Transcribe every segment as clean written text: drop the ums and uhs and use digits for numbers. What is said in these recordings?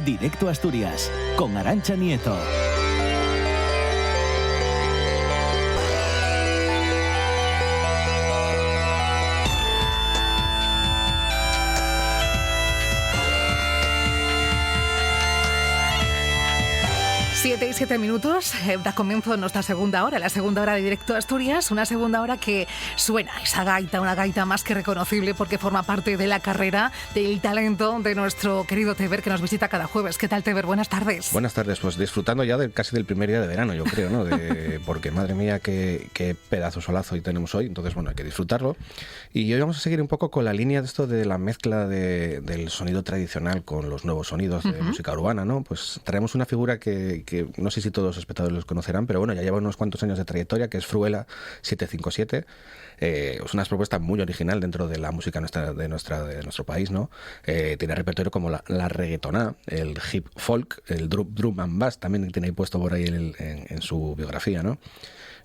Directo a Asturias, con Arantxa Nieto. Siete y 7 minutos, da comienzo nuestra segunda hora, la segunda hora de Directo a Asturias, una segunda hora que suena esa gaita, una gaita más que reconocible porque forma parte de la carrera, del talento de nuestro querido Teber que nos visita cada jueves. ¿Qué tal, Teber? Buenas tardes. Buenas tardes, pues disfrutando ya casi del primer día de verano, yo creo, ¿no? Porque madre mía, qué pedazo solazo hoy tenemos hoy, entonces bueno, hay que disfrutarlo. Y hoy vamos a seguir un poco con la línea de esto de la mezcla del sonido tradicional con los nuevos sonidos de música urbana, ¿no? Pues traemos una figura que no sé si todos los espectadores los conocerán, pero bueno, ya lleva unos cuantos años de trayectoria, que es Fruela 757. Es una propuesta muy original dentro de la música de nuestro país, ¿no? Tiene repertorio como la reggaetoná, el hip folk, el drum and bass, también tiene ahí puesto por ahí en su biografía, ¿no?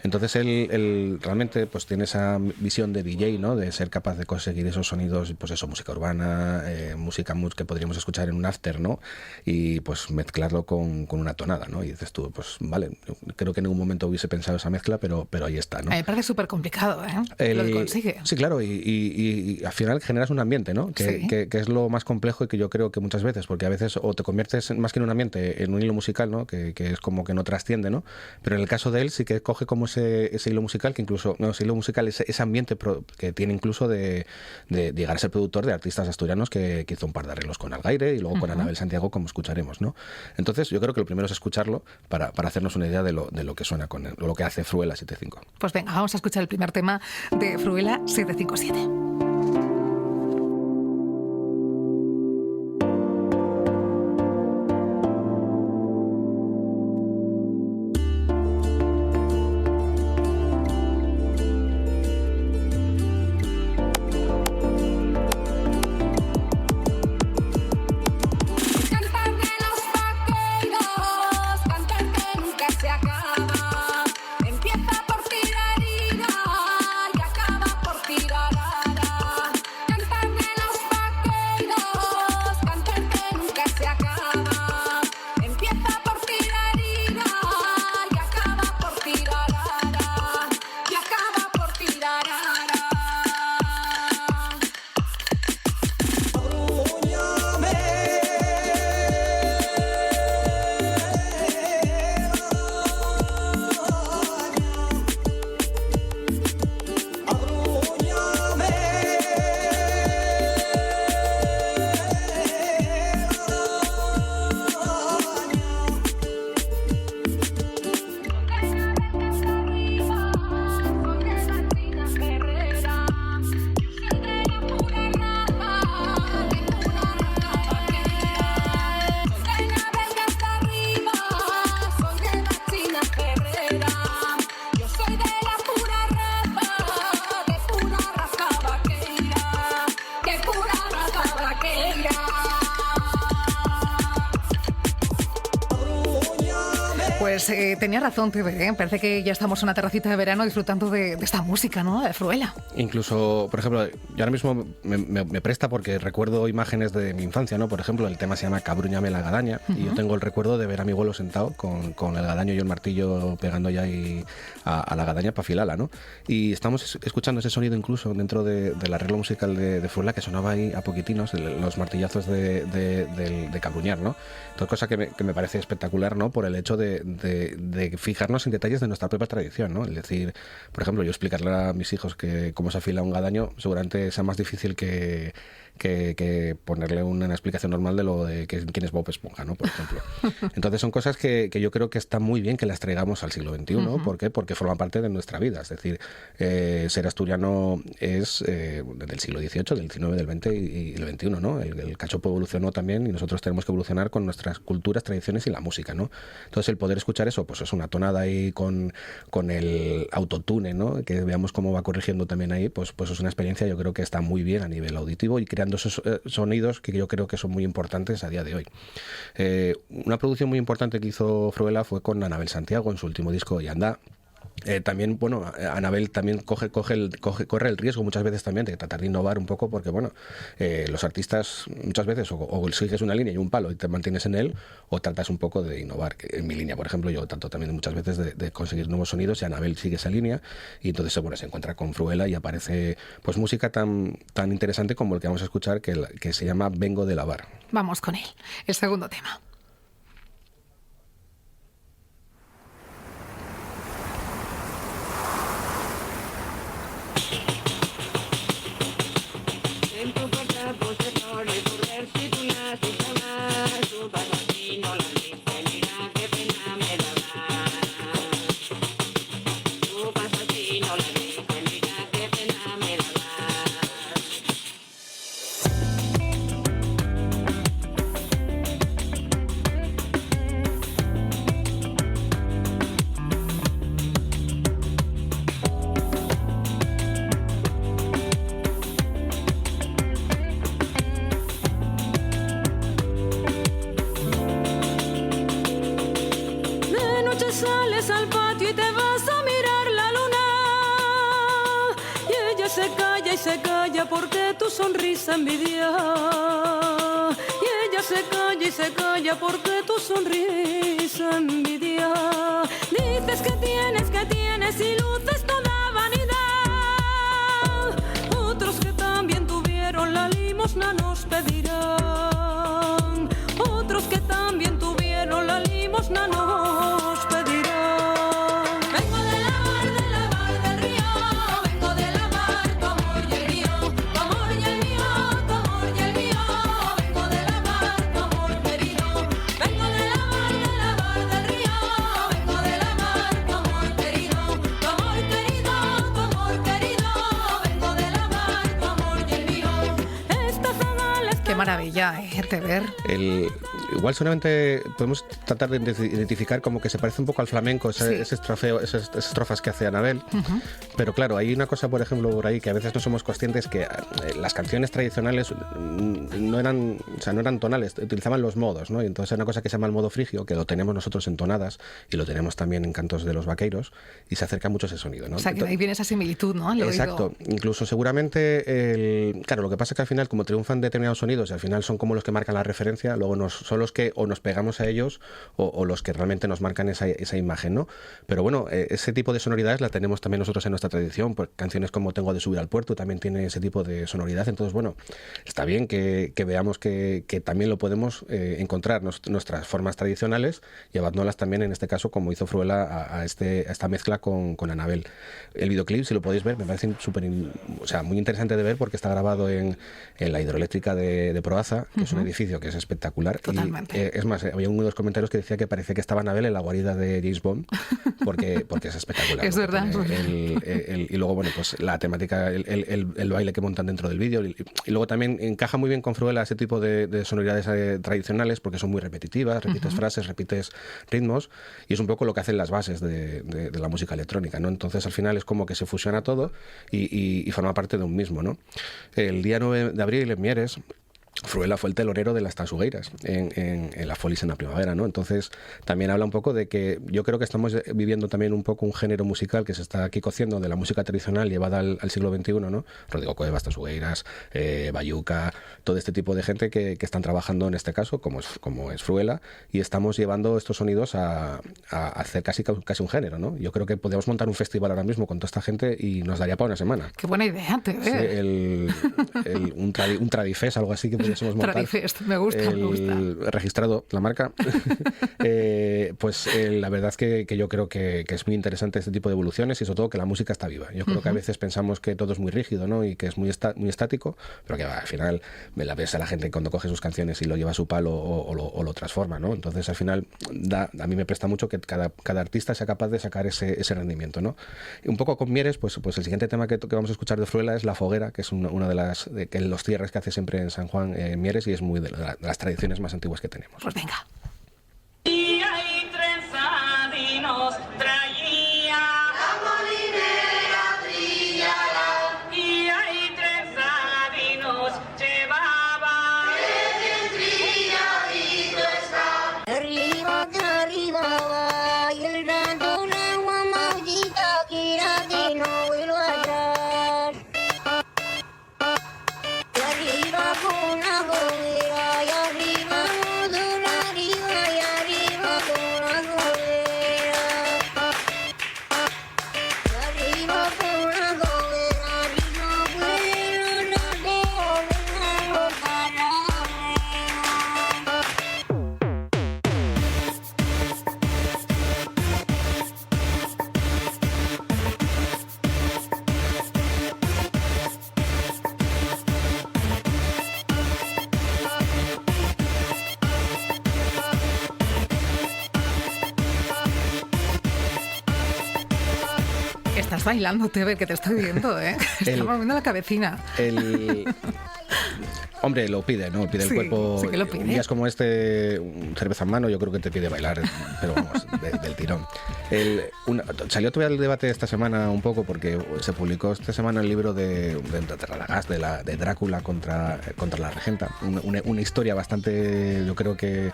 Entonces él realmente pues tiene esa visión de DJ, ¿no? De ser capaz de conseguir esos sonidos, pues eso, música urbana, música que podríamos escuchar en un after, ¿no? Y pues mezclarlo con una tonada, ¿no? Y dices tú, pues vale, creo que en ningún momento hubiese pensado esa mezcla, pero ahí está, ¿no? Me parece súper complicado, lo que consigue. Sí, claro, y al final generas un ambiente, ¿no? Que es lo más complejo y que yo creo que muchas veces, porque a veces o te conviertes más que en un ambiente, en un hilo musical, ¿no? Que es como que no trasciende, ¿no? Pero en el caso de él sí que coge como ese hilo musical que incluso, no, ese hilo musical, ese ambiente que tiene incluso de llegar a ser productor de artistas asturianos que hizo un par de arreglos con Algaire y luego con Anabel Santiago, como escucharemos, ¿no? Entonces yo creo que lo primero es escucharlo para hacernos una idea de lo que suena con él, lo que hace Fruela 75. Pues venga, vamos a escuchar el primer tema de Fruela 757. Pues tenía razón, Teber, parece que ya estamos en una terracita de verano disfrutando de esta música, ¿no? De Fruela. Incluso, por ejemplo, yo ahora mismo me presta porque recuerdo imágenes de mi infancia, ¿no? Por ejemplo, el tema se llama Cabruñame la gadaña y yo tengo el recuerdo de ver a mi abuelo sentado con el gadaño y el martillo pegando ya ahí a la gadaña para afilarla, ¿no? Y estamos escuchando ese sonido incluso dentro del arreglo musical de Fruela que sonaba ahí a poquitinos, los martillazos de cabruñar, ¿no? Entonces, cosa que me parece espectacular, ¿no? Por el hecho de fijarnos en detalles de nuestra propia tradición, ¿no? Es decir, por ejemplo, yo explicarle a mis hijos que cómo se afila un gadaño seguramente sea más difícil que ponerle una explicación normal de lo de quién es Bob Esponja, ¿no? Por ejemplo. Entonces son cosas que yo creo que está muy bien que las traigamos al siglo XXI. ¿Por qué? Porque forman parte de nuestra vida. Es decir, ser asturiano es del siglo XVIII, del XIX, del XX y el XXI, ¿no? El cachopo evolucionó también y nosotros tenemos que evolucionar con nuestras culturas, tradiciones y la música, ¿no? Entonces el poder escuchar eso, pues es una tonada ahí con el autotune, ¿no? Que veamos cómo va corrigiendo también ahí, pues es una experiencia, yo creo que está muy bien a nivel auditivo y creando esos sonidos que yo creo que son muy importantes a día de hoy. Una producción muy importante que hizo Fruela fue con Anabel Santiago en su último disco Yandá, También, bueno, Anabel también corre el riesgo muchas veces también de tratar de innovar un poco, porque bueno, los artistas muchas veces o sigues una línea y un palo y te mantienes en él, o tratas un poco de innovar. En mi línea, por ejemplo, yo trato también muchas veces de conseguir nuevos sonidos, y Anabel sigue esa línea, y entonces bueno, se encuentra con Fruela y aparece pues música tan interesante como el que vamos a escuchar, que se llama Vengo de lavar. Vamos con él, el segundo tema. Sales al patio y te vas a mirar la luna, y ella se calla porque tu sonrisa envidia, y ella se calla porque tu sonrisa envidia. Dices que tienes y luces toda vanidad, otros que también tuvieron la limosna nos pedirán, otros que también tuvieron la limosna nos pedirán. Qué maravilla, Teber. Igual solamente podemos tratar de identificar como que se parece un poco al flamenco, ese estrofeo, esas estrofas que hace Anabel. Pero claro, hay una cosa, por ejemplo, por ahí que a veces no somos conscientes, que las canciones tradicionales no eran tonales, utilizaban los modos, ¿no? Y entonces hay una cosa que se llama el modo frigio, que lo tenemos nosotros en tonadas y lo tenemos también en cantos de los vaqueiros, y se acerca mucho ese sonido, ¿no? O sea, que ahí viene esa similitud, ¿no? Exacto. Incluso seguramente, claro, lo que pasa es que al final, como triunfan determinados sonidos, y al final son como los que marcan la referencia, luego son los que o nos pegamos a ellos o los que realmente nos marcan esa imagen, ¿no? Pero bueno, ese tipo de sonoridades la tenemos también nosotros en nuestra tradición, pues canciones como Tengo de subir al puerto también tiene ese tipo de sonoridad. Entonces, bueno, está bien que veamos que también lo podemos encontrar nuestras formas tradicionales, llevándolas también, en este caso, como hizo Fruela, a esta mezcla con Anabel. El videoclip, si lo podéis ver, me parece muy interesante de ver, porque está grabado en la hidroeléctrica de Proaza, que es un edificio que es espectacular. Totalmente. Es más, había uno de los comentarios que decía que parecía que estaba Anabel en la guarida de James Bond, porque es espectacular. Es verdad. Y luego, bueno, pues la temática, el baile que montan dentro del vídeo, y luego también encaja muy bien con Fruela ese tipo de sonoridades tradicionales, porque son muy repetitivas, repites frases, repites ritmos, y es un poco lo que hacen las bases de la música electrónica, ¿no? Entonces, al final es como que se fusiona todo y forma parte de un mismo, ¿no? El día 9 de abril, en Mieres, Fruela fue el telonero de las Tansugueiras en la Folies en la primavera, ¿no? Entonces también habla un poco de que yo creo que estamos viviendo también un poco un género musical que se está aquí cociendo, de la música tradicional llevada al siglo XXI, ¿no? Rodrigo Cuevas, Tansugueiras, Bayuca, todo este tipo de gente que están trabajando en este caso, como es Fruela, y estamos llevando estos sonidos a hacer casi un género, ¿no? Yo creo que podríamos montar un festival ahora mismo con toda esta gente y nos daría para una semana. Qué buena idea, Teber. Sí, un Tradifest, algo así que pudiésemos montar. Tradifest, me gusta. Registrado la marca. La verdad es que yo creo que es muy interesante este tipo de evoluciones, y sobre todo que la música está viva. Yo creo que a veces pensamos que todo es muy rígido, ¿no? Y que es muy estático, pero que al final me la ves a la gente cuando coge sus canciones y lo lleva a su palo o lo transforma, ¿no? Entonces al final a mí me presta mucho que cada artista sea capaz de sacar ese rendimiento, ¿no? Y un poco con Mieres, pues el siguiente tema que vamos a escuchar de Fruela es La Foguera, que es una de los cierres que hace siempre en San Juan, Mieres, y es muy de las tradiciones más antiguas que tenemos. Pues venga. Y ahí trenzadinos traía la molinera brillaba, y ahí trenzadinos llevaba, que bien trilladito está. Arriba que arriba va, y el dragón agua maldita Estás bailando, Tebe, que te estoy viendo, ¿eh? Estás moviendo la cabecina. Hombre, lo pide, ¿no? Pide el Sí, cuerpo. sí que lo pide. Días como este, cerveza en mano, yo creo que te pide bailar, pero vamos, del tirón. Salió todavía el debate esta semana un poco porque se publicó esta semana el libro de Radagast, de Drácula contra la regenta. Una historia bastante, yo creo que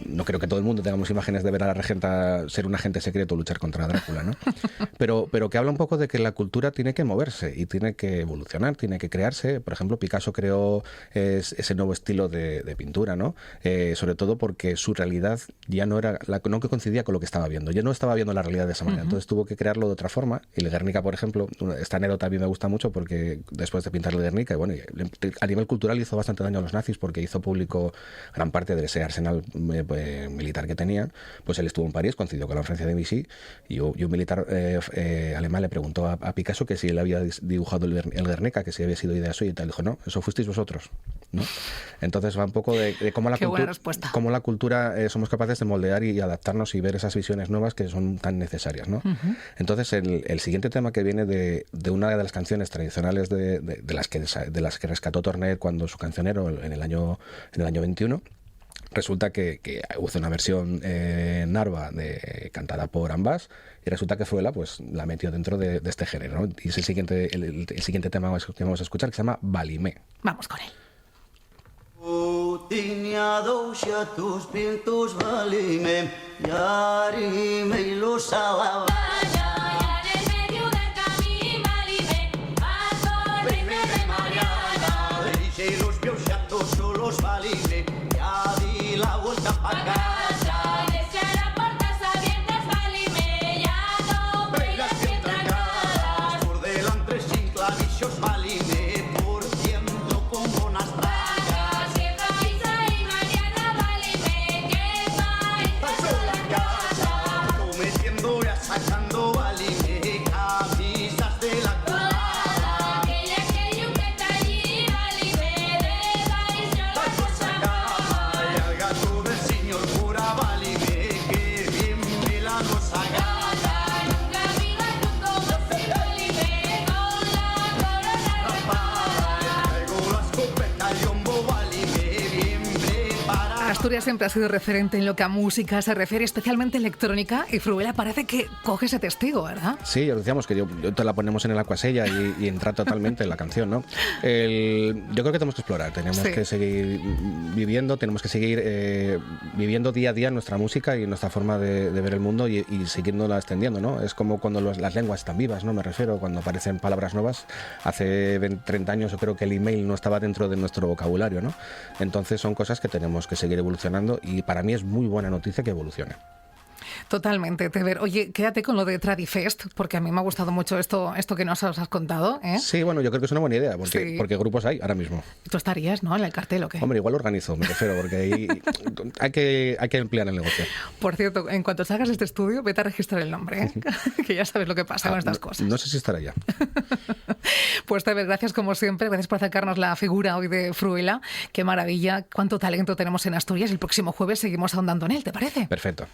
no creo que todo el mundo tengamos imágenes de ver a la regenta ser un agente secreto luchar contra Drácula, ¿no? Pero que habla un poco de que la cultura tiene que moverse y tiene que evolucionar, tiene que crearse. Por ejemplo, Picasso creó ese nuevo estilo de pintura, ¿no? Sobre todo porque su realidad ya no era no que coincidía con lo que estaba viendo. Ya no estaba viendo la realidad de esa manera. Entonces tuvo que crearlo de otra forma. Y el Guernica, por ejemplo, esta anécdota a mí me gusta mucho porque después de pintar el Guernica, y bueno, a nivel cultural hizo bastante daño a los nazis porque hizo público gran parte de ese arsenal militar que tenían. Pues él estuvo en París, coincidió con la Francia de Vichy y un militar alemán le preguntó a Picasso que si él había dibujado el Guernica, que si había sido idea suya y tal. Dijo, no, eso fuisteis vosotros, ¿no? Entonces va un poco de cómo la cultura somos capaces de moldear y adaptarnos y ver esas visiones nuevas que son tan necesarias, ¿no? Entonces el siguiente tema que viene de una de las canciones tradicionales de las que rescató Tornet cuando su cancionero en el año 21. Resulta que hizo una versión narva cantada por ambas y resulta que Fruela pues la metió dentro de este género, ¿no? Y es el siguiente tema que vamos a escuchar, que se llama Valimé. Vamos con él. Tinha douxa tus pintos valime, yarime y los alaba. Y los meus chatos son los valime, ya di la vuelta para casa. Asturias siempre ha sido referente en lo que a música se refiere, especialmente electrónica, y Fruela parece que coge ese testigo, ¿verdad? Sí, ya decíamos que yo te la ponemos en el Aquasella y entra totalmente en la canción, ¿no? Yo creo que tenemos que explorar, tenemos que seguir viviendo, tenemos que seguir viviendo día a día nuestra música y nuestra forma de ver el mundo y seguirnosla extendiendo, ¿no? Es como cuando las lenguas están vivas, ¿no? Me refiero, cuando aparecen palabras nuevas. Hace 30 años yo creo que el email no estaba dentro de nuestro vocabulario, ¿no? Entonces son cosas que tenemos que seguir evolucionando y para mí es muy buena noticia que evolucione. Totalmente, Teber. Oye, quédate con lo de Tradifest, porque a mí me ha gustado mucho esto que nos has contado, ¿eh? Sí, bueno, yo creo que es una buena idea, porque grupos hay ahora mismo. ¿Tú estarías, no, en el cartel o qué? Hombre, igual lo organizo, me refiero, porque hay que emplear el negocio. Por cierto, en cuanto salgas de este estudio, vete a registrar el nombre, ¿eh? Que ya sabes lo que pasa con estas cosas. No sé si estará ya. Pues Teber, gracias como siempre, gracias por acercarnos la figura hoy de Fruela. Qué maravilla, cuánto talento tenemos en Asturias. El próximo jueves seguimos ahondando en él, ¿te parece? Perfecto.